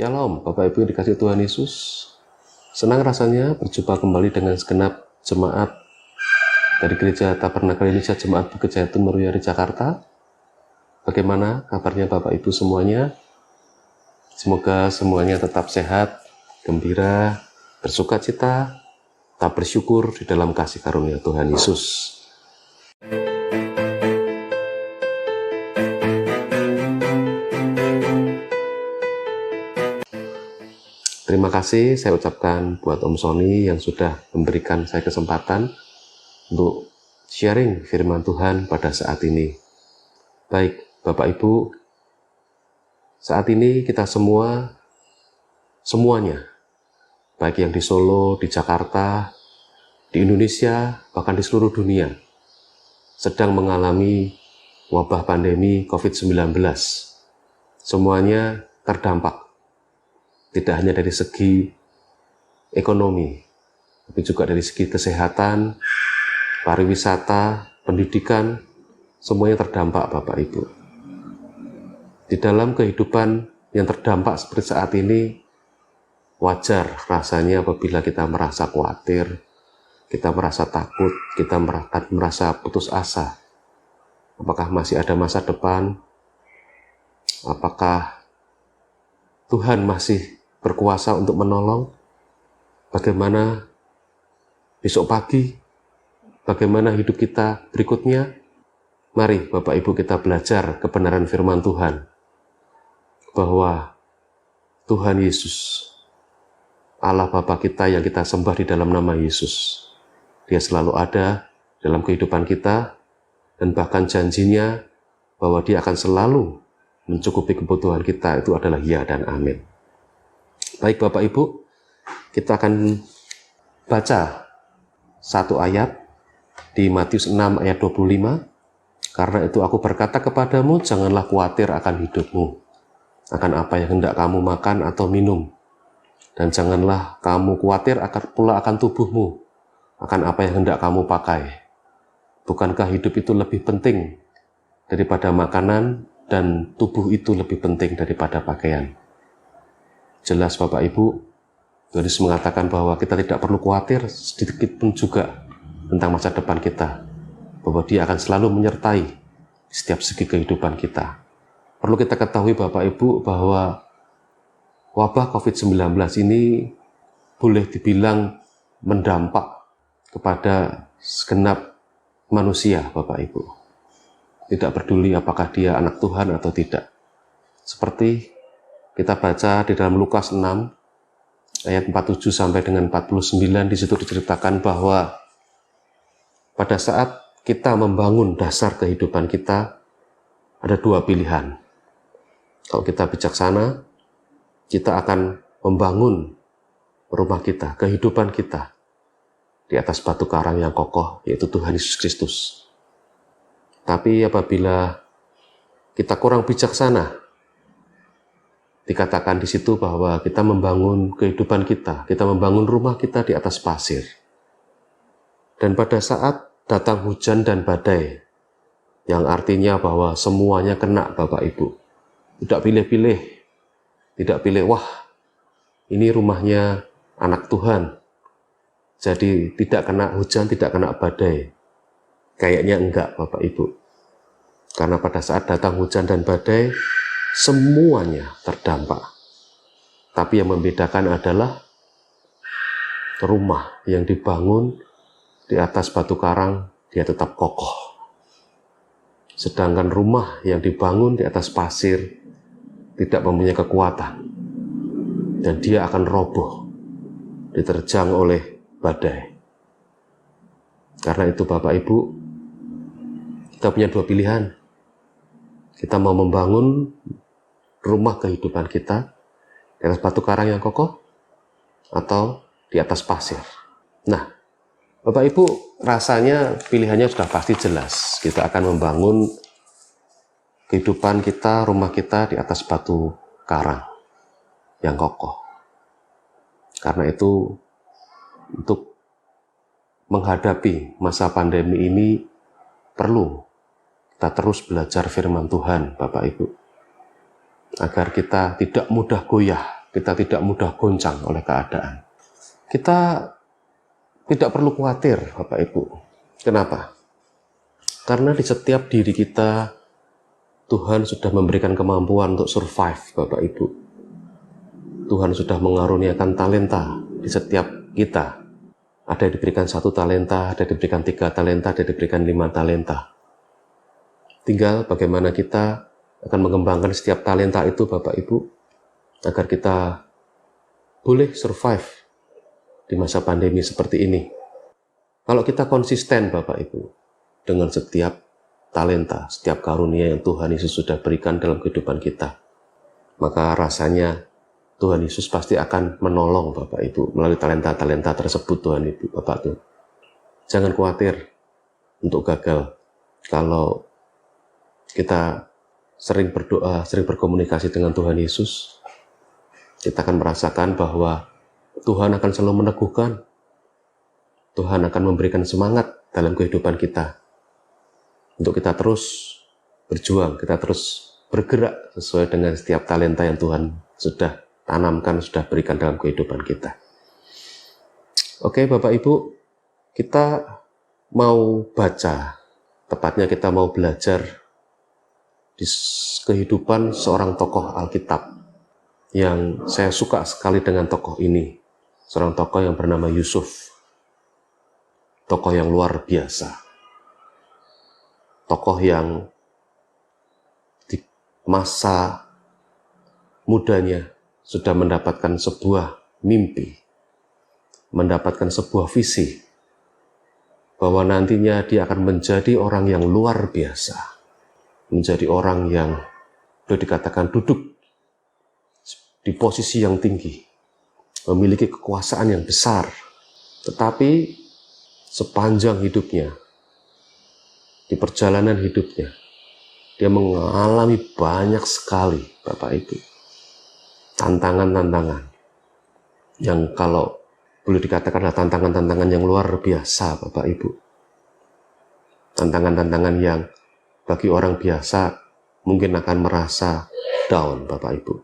Shalom, Bapak Ibu yang dikasihi Tuhan Yesus. Senang rasanya berjumpa kembali dengan segenap jemaat dari Gereja Tabernakel Indonesia Jemaat Bukit Zaitun Meruyari Jakarta. Bagaimana kabarnya Bapak Ibu semuanya? Semoga semuanya tetap sehat, gembira, bersukacita, tetap bersyukur di dalam kasih karunia Tuhan Yesus. Terima kasih saya ucapkan buat Om Sony yang sudah memberikan saya kesempatan untuk sharing firman Tuhan pada saat ini. Baik, Bapak Ibu, saat ini kita semuanya, baik yang di Solo, di Jakarta, di Indonesia, bahkan di seluruh dunia, sedang mengalami wabah pandemi COVID-19. Semuanya terdampak. Tidak hanya dari segi ekonomi, tapi juga dari segi kesehatan, pariwisata, pendidikan, semuanya terdampak Bapak Ibu. Di dalam kehidupan yang terdampak seperti saat ini, wajar rasanya apabila kita merasa khawatir, kita merasa takut, kita merasa putus asa. Apakah masih ada masa depan? Apakah Tuhan masih berkuasa untuk menolong? Bagaimana besok pagi? Bagaimana hidup kita berikutnya? Mari Bapak Ibu kita belajar kebenaran firman Tuhan, bahwa Tuhan Yesus, Allah Bapa kita yang kita sembah di dalam nama Yesus, Dia selalu ada dalam kehidupan kita, dan bahkan janjinya bahwa Dia akan selalu mencukupi kebutuhan kita itu adalah ya dan amin. Baik Bapak Ibu, kita akan baca satu ayat di Matius 6 ayat 25. Karena itu aku berkata kepadamu, janganlah khawatir akan hidupmu, akan apa yang hendak kamu makan atau minum. Dan janganlah kamu khawatir akan tubuhmu, akan apa yang hendak kamu pakai. Bukankah hidup itu lebih penting daripada makanan, dan tubuh itu lebih penting daripada pakaian? Jelas Bapak Ibu, Tuhan Yesus mengatakan bahwa kita tidak perlu khawatir sedikit pun juga tentang masa depan kita, bahwa Dia akan selalu menyertai setiap segi kehidupan kita. Perlu kita ketahui Bapak Ibu bahwa wabah COVID-19 ini boleh dibilang mendampak kepada segenap manusia Bapak Ibu. Tidak peduli apakah dia anak Tuhan atau tidak. Seperti kita baca di dalam Lukas 6 ayat 47 sampai dengan 49, di situ diceritakan bahwa pada saat kita membangun dasar kehidupan kita, ada dua pilihan. Kalau kita bijaksana, kita akan membangun rumah kita, kehidupan kita di atas batu karang yang kokoh, yaitu Tuhan Yesus Kristus. Tapi apabila kita kurang bijaksana, dikatakan di situ bahwa kita membangun kehidupan kita membangun rumah kita di atas pasir. Dan pada saat datang hujan dan badai, yang artinya bahwa semuanya kena Bapak Ibu. Tidak pilih-pilih, tidak pilih, wah ini rumahnya anak Tuhan, jadi tidak kena hujan, tidak kena badai. Kayaknya enggak Bapak Ibu. Karena pada saat datang hujan dan badai, semuanya terdampak. Tapi yang membedakan adalah rumah yang dibangun di atas batu karang, dia tetap kokoh. Sedangkan rumah yang dibangun di atas pasir tidak mempunyai kekuatan, dan dia akan roboh, diterjang oleh badai. Karena itu Bapak Ibu, kita punya dua pilihan. Kita mau membangun rumah kehidupan kita di atas batu karang yang kokoh, atau di atas pasir. Nah, Bapak Ibu, rasanya pilihannya sudah pasti jelas. Kita akan membangun kehidupan kita, rumah kita di atas batu karang yang kokoh. Karena itu, untuk menghadapi masa pandemi ini, perlu kita terus belajar firman Tuhan, Bapak Ibu, agar kita tidak mudah goyah kita tidak mudah goncang oleh keadaan. Kita tidak perlu khawatir, Bapak Ibu. Kenapa? Karena di setiap diri kita, Tuhan sudah memberikan kemampuan untuk survive, Bapak Ibu. Tuhan sudah mengaruniakan talenta di setiap kita. Ada yang diberikan 1 talenta, ada yang diberikan 3 talenta, ada yang diberikan 5 talenta. Tinggal bagaimana kita akan mengembangkan setiap talenta itu, Bapak Ibu, agar kita boleh survive di masa pandemi seperti ini. Kalau kita konsisten, Bapak Ibu, dengan setiap talenta, setiap karunia yang Tuhan Yesus sudah berikan dalam kehidupan kita, maka rasanya Tuhan Yesus pasti akan menolong Bapak Ibu melalui talenta-talenta tersebut, Tuhan Ibu, Bapak Tuh. Jangan khawatir untuk gagal. Kalau kita sering berdoa, sering berkomunikasi dengan Tuhan Yesus, kita akan merasakan bahwa Tuhan akan selalu meneguhkan. Tuhan akan memberikan semangat dalam kehidupan kita. Untuk kita terus berjuang, kita terus bergerak sesuai dengan setiap talenta yang Tuhan sudah tanamkan, sudah berikan dalam kehidupan kita. Oke, Bapak Ibu, kita mau baca, tepatnya kita mau belajar di kehidupan seorang tokoh Alkitab yang saya suka sekali dengan tokoh ini, seorang tokoh yang bernama Yusuf, tokoh yang luar biasa, tokoh yang di masa mudanya sudah mendapatkan sebuah mimpi, mendapatkan sebuah visi, bahwa nantinya dia akan menjadi orang yang luar biasa, menjadi orang yang boleh dikatakan duduk di posisi yang tinggi, memiliki kekuasaan yang besar, tetapi sepanjang hidupnya, di perjalanan hidupnya, dia mengalami banyak sekali, Bapak Ibu, tantangan-tantangan yang kalau boleh dikatakanlah tantangan-tantangan yang luar biasa, Bapak Ibu. Tantangan-tantangan yang bagi orang biasa mungkin akan merasa down, Bapak Ibu.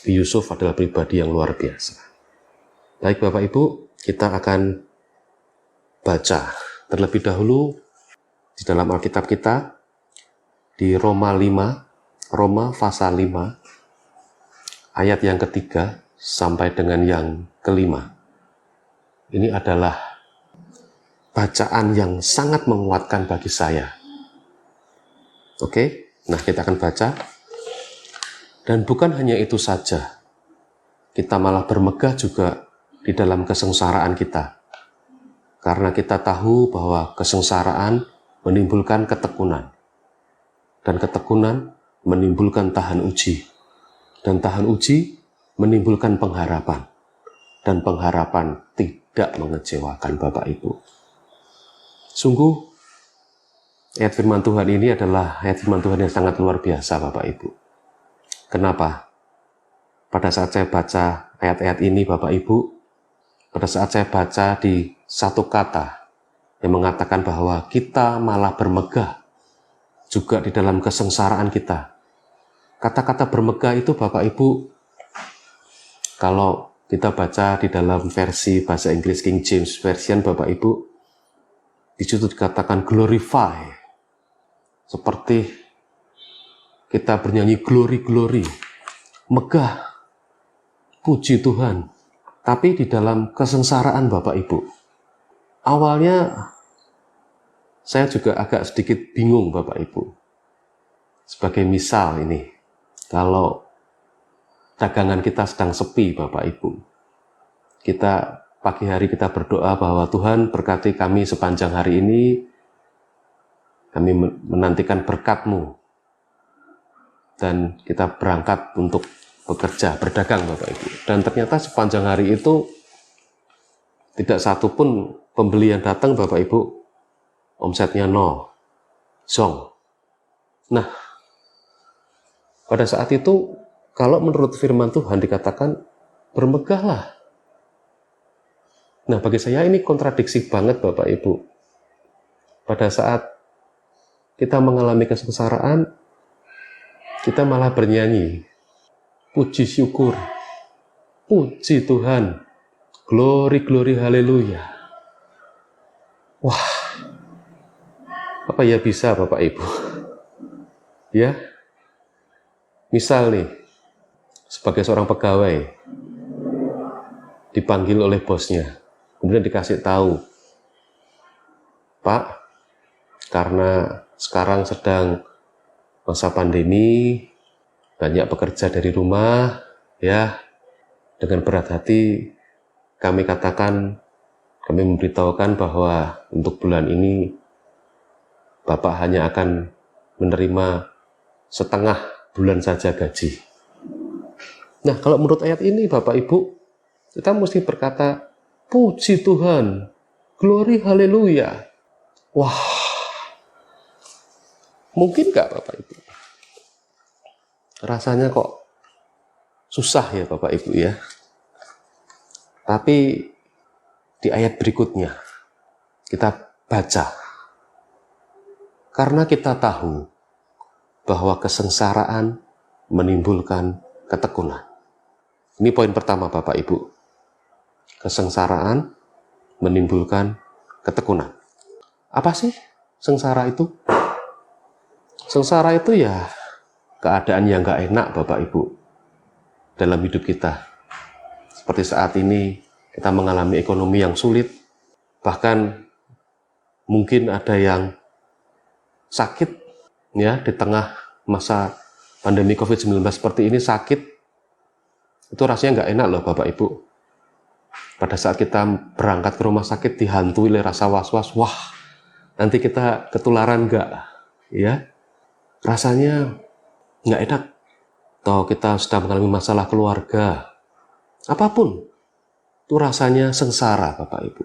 Yusuf adalah pribadi yang luar biasa. Baik Bapak Ibu, kita akan baca terlebih dahulu di dalam Alkitab kita di Roma pasal 5, ayat yang ketiga sampai dengan yang kelima. Ini adalah bacaan yang sangat menguatkan bagi saya. Oke, nah kita akan baca. Dan bukan hanya itu saja, kita malah bermegah juga di dalam kesengsaraan kita. Karena kita tahu bahwa kesengsaraan menimbulkan ketekunan. Dan ketekunan menimbulkan tahan uji. Dan tahan uji menimbulkan pengharapan. Dan pengharapan tidak mengecewakan Bapak Ibu. Sungguh, ayat firman Tuhan ini adalah ayat firman Tuhan yang sangat luar biasa Bapak Ibu. Kenapa? Pada saat saya baca ayat-ayat ini Bapak Ibu, pada saat saya baca di satu kata yang mengatakan bahwa kita malah bermegah juga di dalam kesengsaraan kita. Kata-kata bermegah itu Bapak Ibu, kalau kita baca di dalam versi bahasa Inggris King James Version Bapak Ibu, di situ dikatakan glorify. Seperti kita bernyanyi glory, megah, puji Tuhan. Tapi di dalam kesengsaraan Bapak Ibu, awalnya saya juga agak sedikit bingung Bapak Ibu. Sebagai misal ini, kalau dagangan kita sedang sepi Bapak Ibu, kita pagi hari kita berdoa bahwa Tuhan berkati kami sepanjang hari ini, kami menantikan berkat-Mu, dan kita berangkat untuk bekerja, berdagang Bapak Ibu. Dan ternyata sepanjang hari itu tidak satu pun pembeli yang datang Bapak Ibu, omsetnya nol, zong. Nah, pada saat itu kalau menurut firman Tuhan dikatakan bermegahlah. Nah, bagi saya ini kontradiksi banget Bapak Ibu. Pada saat kita mengalami kesengsaraan, kita malah bernyanyi, puji syukur, Puji Tuhan. Glory, glory, haleluya. Wah, apa ya bisa Bapak Ibu? Ya, misal nih, sebagai seorang pegawai, dipanggil oleh bosnya, kemudian dikasih tahu, Pak, karena sekarang sedang masa pandemi, banyak bekerja dari rumah, ya, dengan berat hati kami memberitahukan bahwa untuk bulan ini Bapak hanya akan menerima setengah bulan saja gaji. Nah, kalau menurut ayat ini Bapak Ibu, kita mesti berkata, puji Tuhan, glory, haleluya. Wah, mungkin nggak Bapak Ibu? Rasanya kok susah ya Bapak Ibu ya. Tapi di ayat berikutnya kita baca, karena kita tahu bahwa kesengsaraan menimbulkan ketekunan. Ini poin pertama Bapak Ibu. Kesengsaraan menimbulkan ketekunan. Apa sih sengsara itu? Sengsara itu ya keadaan yang gak enak Bapak Ibu dalam hidup kita. Seperti saat ini kita mengalami ekonomi yang sulit, bahkan mungkin ada yang sakit ya di tengah masa pandemi COVID-19 seperti ini, sakit itu rasanya nggak enak loh Bapak Ibu. Pada saat kita berangkat ke rumah sakit dihantui oleh rasa was-was, wah nanti kita ketularan nggak ya, rasanya nggak enak. Atau kita sedang mengalami masalah keluarga, apapun itu rasanya sengsara Bapak Ibu.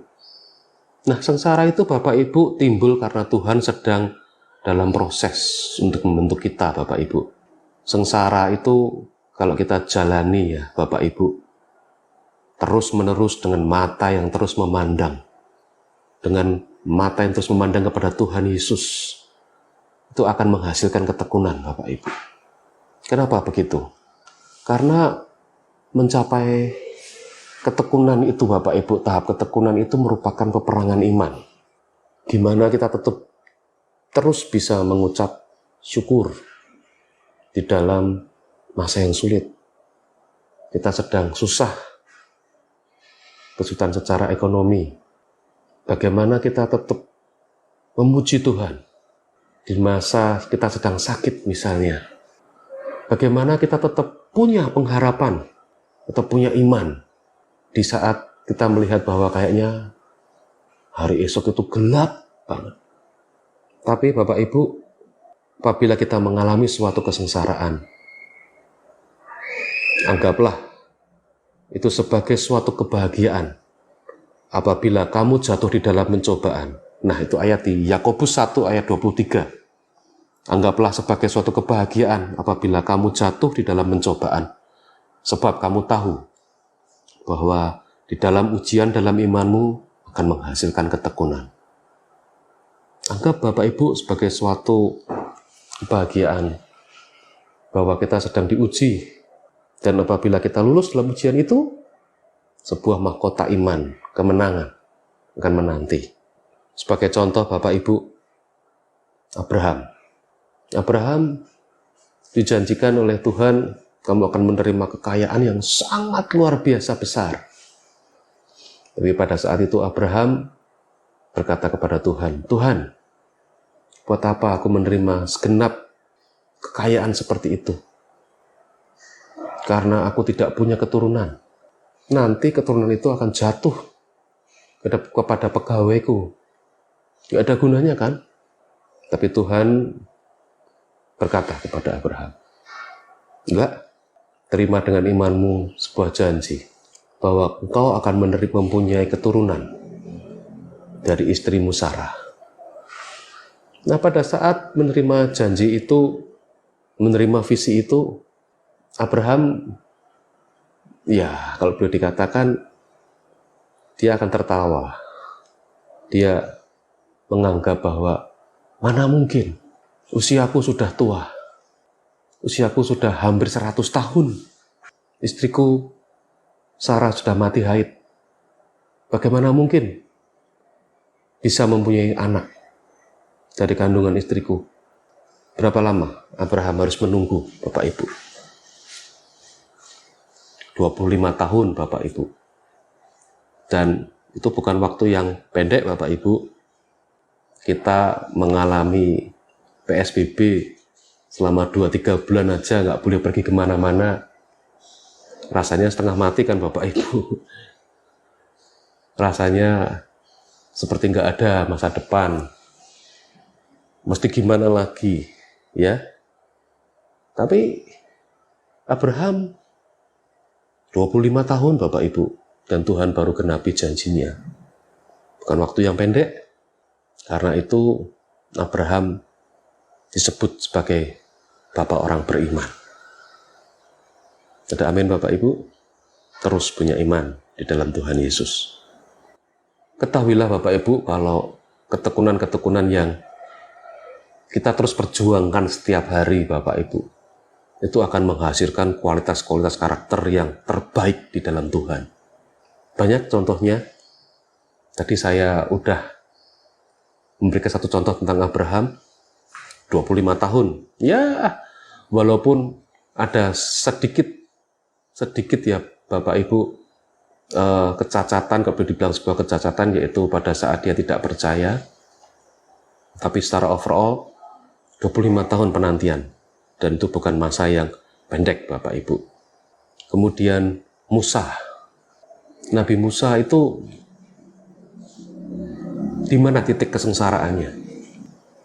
Nah, sengsara itu Bapak Ibu timbul karena Tuhan sedang dalam proses untuk membentuk kita Bapak Ibu. Sengsara itu kalau kita jalani ya Bapak Ibu, terus menerus dengan mata yang terus memandang, dengan mata yang terus memandang kepada Tuhan Yesus, itu akan menghasilkan ketekunan Bapak Ibu. Kenapa begitu? Karena mencapai ketekunan itu Bapak Ibu, tahap ketekunan itu merupakan peperangan iman, di mana kita tetap terus bisa mengucap syukur di dalam masa yang sulit. Kita sedang susah, kesulitan secara ekonomi. Bagaimana kita tetap memuji Tuhan di masa kita sedang sakit misalnya. Bagaimana kita tetap punya pengharapan, tetap punya iman di saat kita melihat bahwa kayaknya hari esok itu gelap banget. Tapi Bapak Ibu, apabila kita mengalami suatu kesengsaraan, anggaplah itu sebagai suatu kebahagiaan. Apabila kamu jatuh di dalam pencobaan. Nah, itu ayat di Yakobus 1 ayat 23. Anggaplah sebagai suatu kebahagiaan apabila kamu jatuh di dalam pencobaan. Sebab kamu tahu bahwa di dalam ujian dalam imanmu akan menghasilkan ketekunan. Anggap Bapak Ibu sebagai suatu kebahagiaan bahwa kita sedang diuji, dan apabila kita lulus dalam ujian itu, sebuah mahkota iman, kemenangan akan menanti. Sebagai contoh Bapak Ibu, Abraham dijanjikan oleh Tuhan, kamu akan menerima kekayaan yang sangat luar biasa besar. Tapi pada saat itu Abraham berkata kepada Tuhan, Tuhan, buat apa aku menerima segenap kekayaan seperti itu? Karena aku tidak punya keturunan. Nanti keturunan itu akan jatuh kepada pegawaiku. Gak ada gunanya kan? Tapi Tuhan berkata kepada Abraham, enggak, terima dengan imanmu sebuah janji bahwa engkau akan mempunyai keturunan dari istrimu Sarah. Nah, pada saat menerima janji itu, menerima visi itu, Abraham, ya kalau boleh dikatakan, dia akan tertawa. Dia menganggap bahwa mana mungkin, usiaku sudah tua, usiaku sudah hampir 100 tahun, istriku Sarah sudah mati haid. Bagaimana mungkin bisa mempunyai anak dari kandungan istriku? Berapa lama Abraham harus menunggu, Bapak Ibu? 25 tahun, Bapak Ibu. Dan itu bukan waktu yang pendek, Bapak Ibu. Kita mengalami PSBB selama 2-3 bulan aja, nggak boleh pergi kemana-mana. Rasanya setengah mati kan, Bapak Ibu. Rasanya seperti nggak ada masa depan. Mesti gimana lagi, ya? Tapi Abraham 25 tahun, Bapak Ibu, dan Tuhan baru genapi janjinya. Bukan waktu yang pendek, karena itu Abraham disebut sebagai bapak orang beriman. Ada amin, Bapak Ibu? Terus punya iman di dalam Tuhan Yesus. Ketahuilah, Bapak Ibu, kalau ketekunan-ketekunan yang kita terus perjuangkan setiap hari, Bapak Ibu, itu akan menghasilkan kualitas-kualitas karakter yang terbaik di dalam Tuhan. Banyak contohnya. Tadi saya udah memberikan satu contoh tentang Abraham, 25 tahun. Ya, walaupun ada sedikit ya Bapak Ibu, kecacatan, kalau dibilang sebuah kecacatan, yaitu pada saat dia tidak percaya. Tapi secara overall, 25 tahun penantian. Dan itu bukan masa yang pendek, Bapak Ibu. Kemudian Musa. Nabi Musa itu di mana titik kesengsaraannya?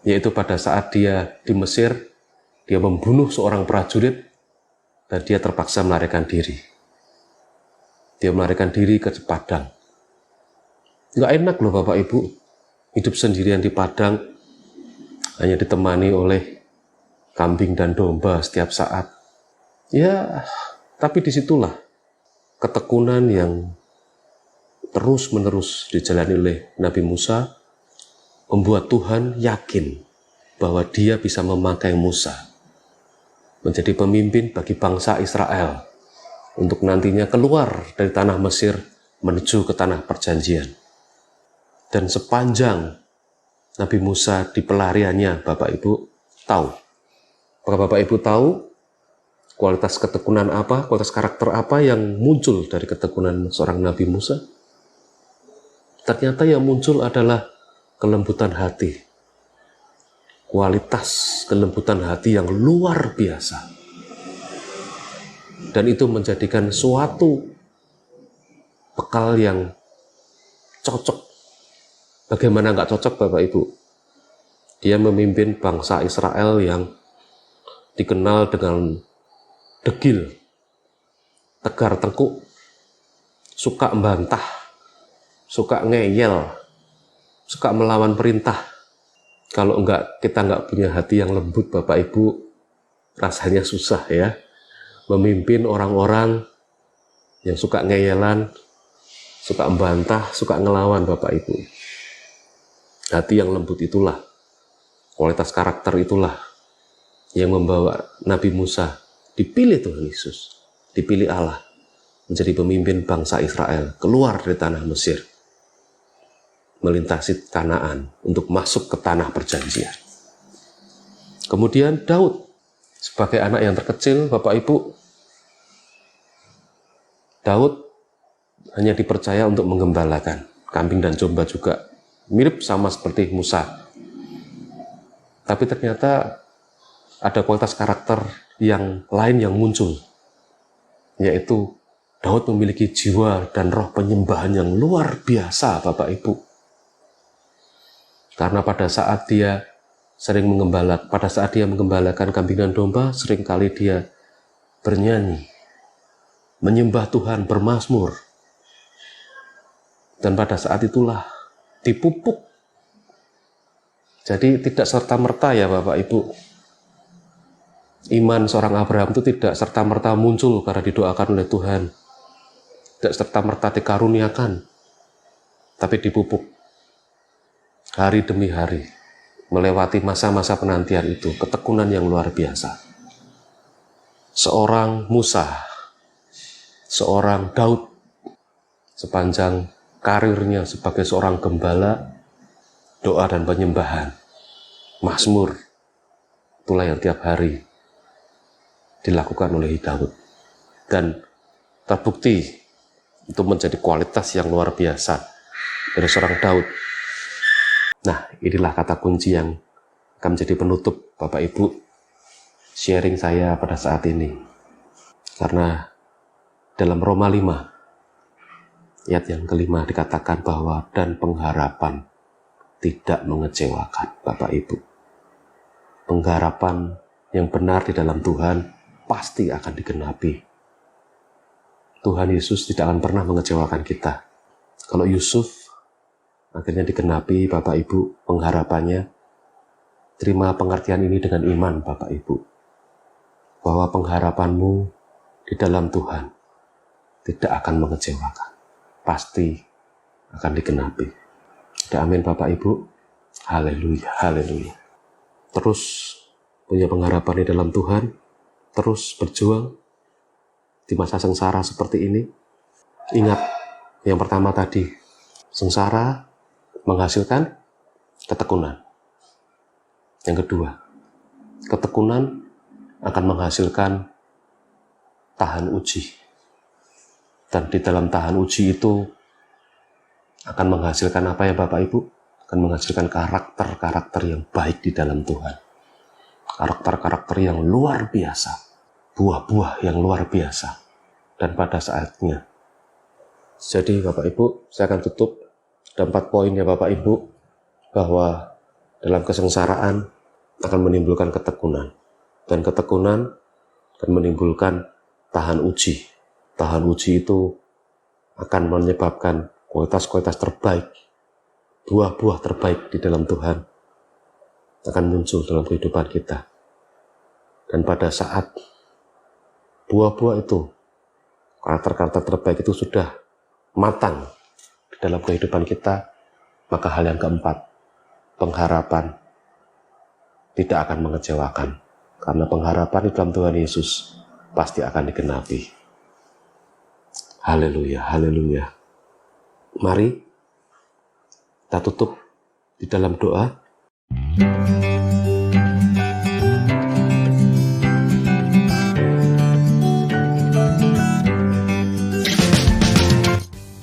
Yaitu pada saat dia di Mesir, dia membunuh seorang prajurit dan dia terpaksa melarikan diri. Dia melarikan diri ke padang. Nggak enak loh, Bapak Ibu. Hidup sendirian di padang, hanya ditemani oleh kambing dan domba setiap saat. Ya, tapi disitulah ketekunan yang terus-menerus dijalani oleh Nabi Musa membuat Tuhan yakin bahwa dia bisa memakai Musa menjadi pemimpin bagi bangsa Israel untuk nantinya keluar dari tanah Mesir menuju ke tanah perjanjian. Dan sepanjang Nabi Musa di pelariannya, Bapak Ibu tahu. Apakah Bapak Ibu tahu kualitas ketekunan apa, kualitas karakter apa yang muncul dari ketekunan seorang Nabi Musa? Ternyata yang muncul adalah kelembutan hati. Kualitas kelembutan hati yang luar biasa. Dan itu menjadikan suatu bekal yang cocok. Bagaimana nggak cocok, Bapak Ibu? Dia memimpin bangsa Israel yang dikenal dengan degil, tegar tengkuk, suka membantah, suka ngeyel, suka melawan perintah. Kalau kita nggak punya hati yang lembut, Bapak Ibu, rasanya susah ya. Memimpin orang-orang yang suka ngeyelan, suka membantah, suka ngelawan, Bapak Ibu. Hati yang lembut itulah, kualitas karakter itulah yang membawa Nabi Musa dipilih Tuhan Yesus, dipilih Allah menjadi pemimpin bangsa Israel keluar dari tanah Mesir, melintasi Kanaan untuk masuk ke tanah perjanjian. Kemudian Daud sebagai anak yang terkecil, Bapak Ibu, Daud hanya dipercaya untuk menggembalakan kambing dan domba juga, mirip sama seperti Musa. Tapi ternyata ada kualitas karakter yang lain yang muncul, yaitu Daud memiliki jiwa dan roh penyembahan yang luar biasa, Bapak Ibu. Karena pada saat dia menggembalakan kambing dan domba, seringkali dia bernyanyi, menyembah Tuhan, bermazmur. Dan pada saat itulah dipupuk. Jadi tidak serta-merta ya Bapak Ibu, iman seorang Abraham itu tidak serta-merta muncul karena didoakan oleh Tuhan. Tidak serta-merta dikaruniakan, tapi dipupuk hari demi hari, melewati masa-masa penantian itu, ketekunan yang luar biasa. Seorang Musa, seorang Daud sepanjang karirnya sebagai seorang gembala, doa dan penyembahan, mazmur, itulah yang tiap hari dilakukan oleh Daud. Dan terbukti itu menjadi kualitas yang luar biasa dari seorang Daud. Nah, inilah kata kunci yang akan menjadi penutup Bapak Ibu sharing saya pada saat ini. Karena dalam Roma 5 ayat yang kelima dikatakan bahwa dan pengharapan tidak mengecewakan Bapak Ibu. Pengharapan yang benar di dalam Tuhan pasti akan digenapi. Tuhan Yesus tidak akan pernah mengecewakan kita. Kalau Yusuf akhirnya digenapi Bapak Ibu pengharapannya, terima pengertian ini dengan iman Bapak Ibu, bahwa pengharapanmu di dalam Tuhan tidak akan mengecewakan, pasti akan digenapi. Amin Bapak Ibu. Haleluya, haleluya. Terus punya pengharapan di dalam Tuhan, terus berjuang di masa sengsara seperti ini. Ingat yang pertama tadi, sengsara menghasilkan ketekunan. Yang kedua, ketekunan akan menghasilkan tahan uji. Dan di dalam tahan uji itu akan menghasilkan apa ya Bapak Ibu? Akan menghasilkan karakter-karakter yang baik di dalam Tuhan. Karakter-karakter yang luar biasa. Buah-buah yang luar biasa. Dan pada saatnya. Jadi Bapak Ibu, saya akan tutup. Ada 4 poin ya Bapak Ibu. Bahwa dalam kesengsaraan akan menimbulkan ketekunan. Dan ketekunan akan menimbulkan tahan uji. Tahan uji itu akan menyebabkan kualitas-kualitas terbaik, buah-buah terbaik di dalam Tuhan akan muncul dalam kehidupan kita. Dan pada saat buah-buah itu, karakter-karakter terbaik itu sudah matang di dalam kehidupan kita, maka hal yang keempat, pengharapan tidak akan mengecewakan. Karena pengharapan di dalam Tuhan Yesus pasti akan digenapi. Haleluya, haleluya. Mari kita tutup di dalam doa.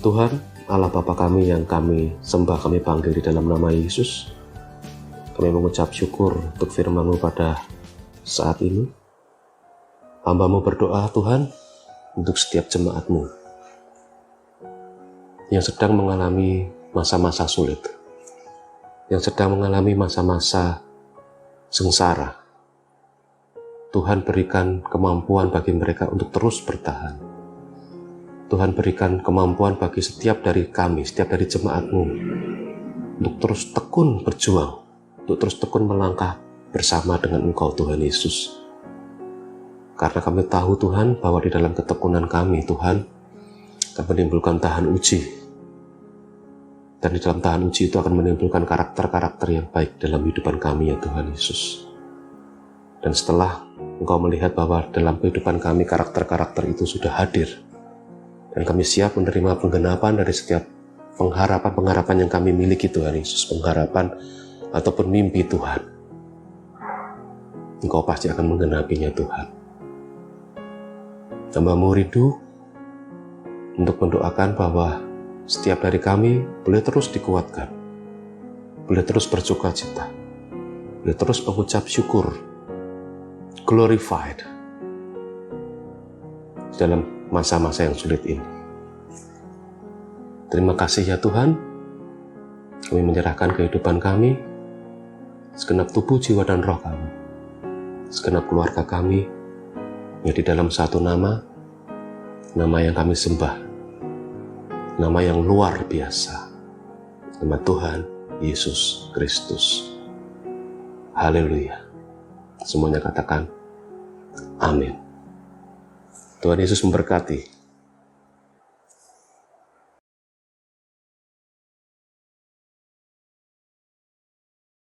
Tuhan, Allah Bapa kami yang kami sembah, kami panggil di dalam nama Yesus. Kami mengucap syukur untuk firman-Mu pada saat ini. Hamba-Mu berdoa Tuhan untuk setiap jemaat-Mu yang sedang mengalami masa-masa sulit, yang sedang mengalami masa-masa sengsara. Tuhan berikan kemampuan bagi mereka untuk terus bertahan. Tuhan berikan kemampuan bagi setiap dari kami, setiap dari jemaat-Mu, untuk terus tekun berjuang, untuk terus tekun melangkah bersama dengan Engkau Tuhan Yesus. Karena kami tahu Tuhan bahwa di dalam ketekunan kami Tuhan akan menimbulkan tahan uji. Dan di dalam tahan uji itu akan menimbulkan karakter-karakter yang baik dalam kehidupan kami ya Tuhan Yesus. Dan setelah Engkau melihat bahwa dalam kehidupan kami karakter-karakter itu sudah hadir, dan kami siap menerima penggenapan dari setiap pengharapan-pengharapan yang kami miliki Tuhan Yesus, pengharapan ataupun mimpi Tuhan, Engkau pasti akan menggenapinya Tuhan. Hamba-Mu rindu untuk mendoakan bahwa setiap dari kami boleh terus dikuatkan, boleh terus bersuka cita, boleh terus mengucap syukur, glorified dalam masa-masa yang sulit ini. Terima kasih ya Tuhan, kami menyerahkan kehidupan kami, segenap tubuh, jiwa, dan roh kami, segenap keluarga kami, yang di dalam satu nama yang kami sembah, nama yang luar biasa, nama Tuhan Yesus Kristus. Haleluya. Semuanya katakan amin. Tuhan Yesus memberkati.